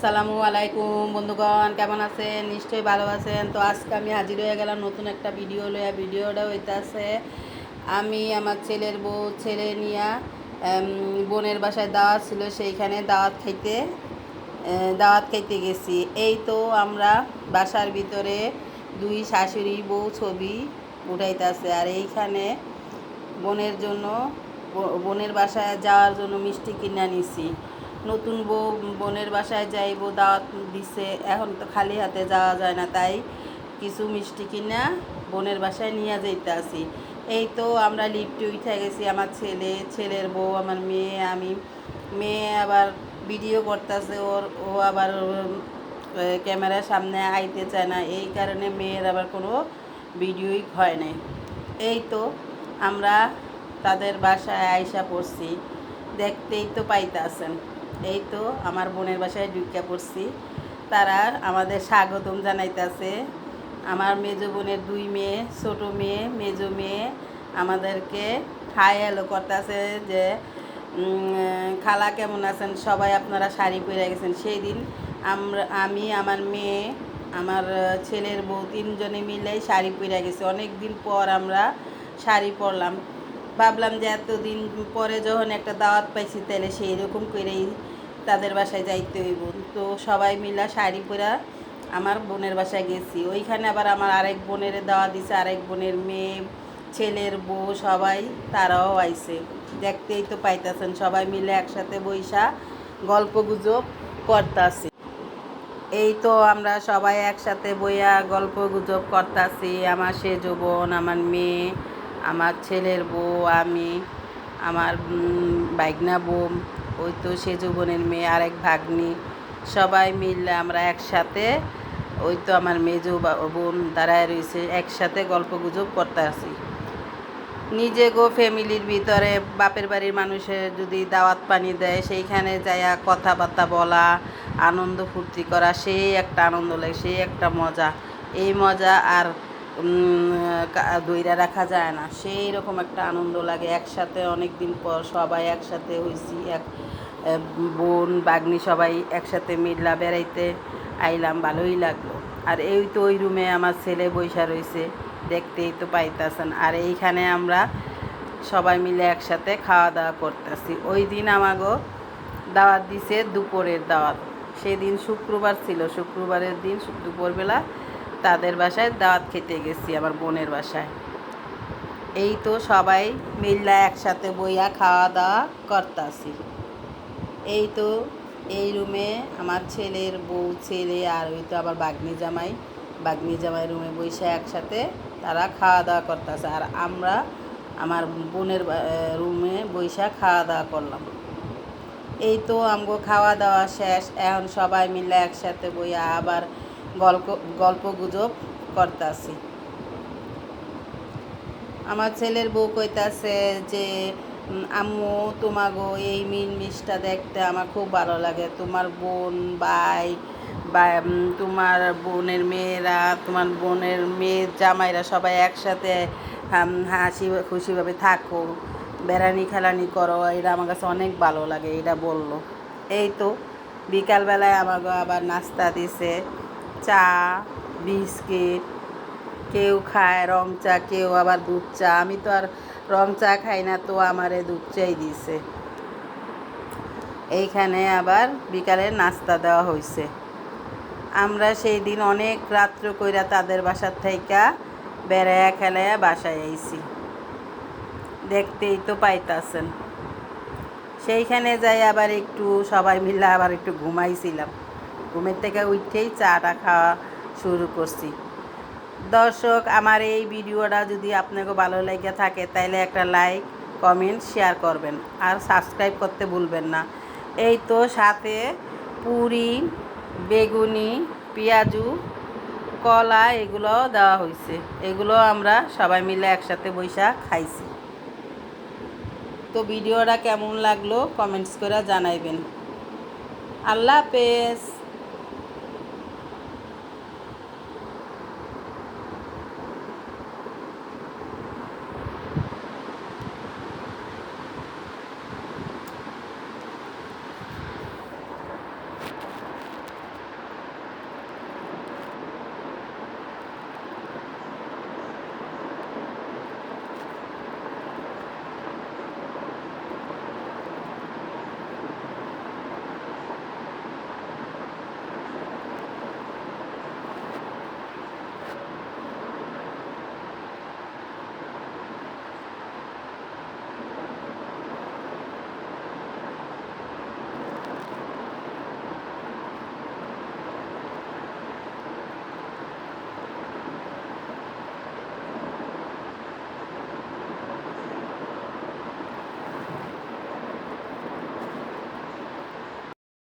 আসসালামু আলাইকুম বন্ধুগণ, কেমন আছেন? নিশ্চয়ই ভালো আছেন। তো আজকে আমি হাজির হয়ে গেলাম নতুন একটা ভিডিও লইয়া। ভিডিওটা হইতাছে আমি আমার ছেলের বউ ছেলে নিয়া বোনের বাসায় দাওয়াত ছিল, সেইখানে দাওয়াত খাইতে গেছি। এই তো আমরা বাসার ভিতরে দুই শাশুড়ি বউ ছবি উঠাইতেছে। আর এইখানে বোনের জন্য বোনের বাসায় যাওয়ার জন্য মিষ্টি কিনে নিছি। নতুন বউ বোনের বাসায় যাইব, দাওয়াত দিছে, এখন তো খালি হাতে যাওয়া যায় না, তাই কিছু মিষ্টি কিনা বোনের বাসায় নিয়ে যাইতে আসি। এই তো আমরা লিফটে উঠে গেছি, আমার ছেলের বউ, আমার মেয়ে, আমি। মেয়ে আবার ভিডিও করতেছে, ও আবার ক্যামেরার সামনে আইতে চায় না, এই কারণে মেয়ের আবার কোনো ভিডিওই হয় নাই। এই তো আমরা তাদের বাসায় আইসা পড়ছি, দেখতেই তো পাইতেছেন। এই তো আমার বোনের বাসায় ঢুকে পড়ছি, তারা আমাদের স্বাগতম জানাইতেছে। আমার মেজো বোনের দুই মেয়ে, ছোটো মেয়ে, মেজো মেয়ে আমাদেরকে হাই হ্যালো করতেছে যে খালা কেমন আছেন, সবাই আপনারা শাড়ি পরে গেছেন। সেই দিন আমি, আমার মেয়ে, আমার ছেলের বউ তিনজনে মিলেই শাড়ি পরে গেছি। অনেক দিন পর আমরা শাড়ি পরলাম। ভাবলাম যে এতদিন পরে যখন একটা দাওয়াত পাইছি, তাহলে সেই রকম করেই তাদের বাসায় যাইতে হইব। তো সবাই মিলা শাড়ি পরা আমার বোনের বাসায় গেছি। ওইখানে আবার আমার আরেক বোনের দাওয়াত দিছে, আরেক বোনের মেয়ে, ছেলের বউ, সবাই তারাও আইছে। দেখতেই তো পাইতেছেন, সবাই মিলে একসাথে বইসা গল্প গুজব করতাছি। এই তো আমরা সবাই একসাথে বইয়া গল্প গুজব করতাছি। আমার সেজো বোন, আমার মেয়ে, আমার ছেলের বউ, আমি, আমার ভাগনা বোন, ওই তো সেজো বোনের মেয়ে, আরেক ভাগ্নি, সবাই মিলে আমরা একসাথে, ওই তো আমার মেজো বোন দাঁড়ায় রয়েছে, একসাথে গল্প গুজব করতেছি। নিজে গো ফ্যামিলির ভিতরে বাপের বাড়ির মানুষের যদি দাওয়াত পানি দেয়, সেইখানে যাইয়া কথাবার্তা বলা, আনন্দ ফুর্তি করা, সেই একটা আনন্দ লাগে, সেই একটা মজা। এই মজা আর ধইরা রাখা যায় না, সেই রকম একটা আনন্দ লাগে। একসাথে অনেক দিন পর সবাই একসাথে হইছি, বোন বাগ্নি সবাই একসাথে মিললা বেড়াইতে আইলাম, ভালোই লাগলো। আর এই তো ওই রুমে আমার ছেলে বইসা রয়েছে, দেখতেই তো পাইতেছেন। আর এইখানে আমরা সবাই মিলে একসাথে খাওয়া দাওয়া করতেছি। ওই দিন আমাগো দাওয়াত দিছে, দুপুরের দাওয়াত। সেদিন শুক্রবার ছিল, শুক্রবারের দিন দুপুরবেলা তাদের বাসায় দাওয়াত খেতে গেছি, আমার বোনের বাসায়। এই তো সবাই মিল্লা একসাথে বইয়া খাওয়া দাওয়া করতেছি। এই তো এই রুমে আমার ছেলের বউ, ছেলে, আর ওই তো আবার বাগ্নি জামাই রুমে বসে একসাথে তারা খাওয়া দাওয়া করতেছে। আর আমরা আমার বোনের রুমে বইসা খাওয়া দাওয়া করলাম। এই তো আমগো খাওয়া দাওয়া শেষ, এখন সবাই মিলে একসাথে বইয়া আবার গল্প গুজব করতেছি। আমার ছেলের বউ কইতাছে যে আম্মু, তোমাগো এই মিলমিশটা দেখতে আমার খুব ভালো লাগে। তোমার বোন, ভাই, বা তোমার বোনের মেয়েরা, তোমার বোনের মেয়ের জামাইরা সবাই একসাথে হাসি খুশিভাবে থাকো, বেড়ানি খেলানি করো, এটা আমার কাছে অনেক ভালো লাগে, এটা বললো। এই তো বিকালবেলায় আমাকে আবার নাস্তা দিছে, চা, বিস্কিট, কেউ খায় রং চা, কেউ আবার দুধ চা। আমি তো আর রং চা খাই না, তো আমারে দুধ চাই দিছে। এইখানে আবার বিকালে নাস্তা দেওয়া হয়েছে। আমরা সেই দিন অনেক রাত্র কইরা তাদের বাসার থাইকা বেড়াইয়া খেলাইয়া বাসায় আইছি, দেখতেই তো পাইতাছেন। সেইখানে যাই আবার একটু সবাই মিলে আবার একটু ঘুমাইছিলাম। ঘুমের থেকে উঠেই চাটা খাওয়া শুরু করছি। দর্শক, আমার এই ভিডিওটা যদি আপনাকে ভালো লেগে থাকে, তাইলে একটা লাইক, কমেন্ট, শেয়ার করবেন, আর সাবস্ক্রাইব করতে ভুলবেন না। এই তো সাথে পুরি, বেগুনি, পেঁয়াজু, কলা, এগুলো দেওয়া হয়েছে। এগুলো আমরা সবাই মিলে একসাথে বইসা খাইছি। তো ভিডিওটা কেমন লাগলো কমেন্টস করে জানাইবেন। আল্লাহ হাফেজ।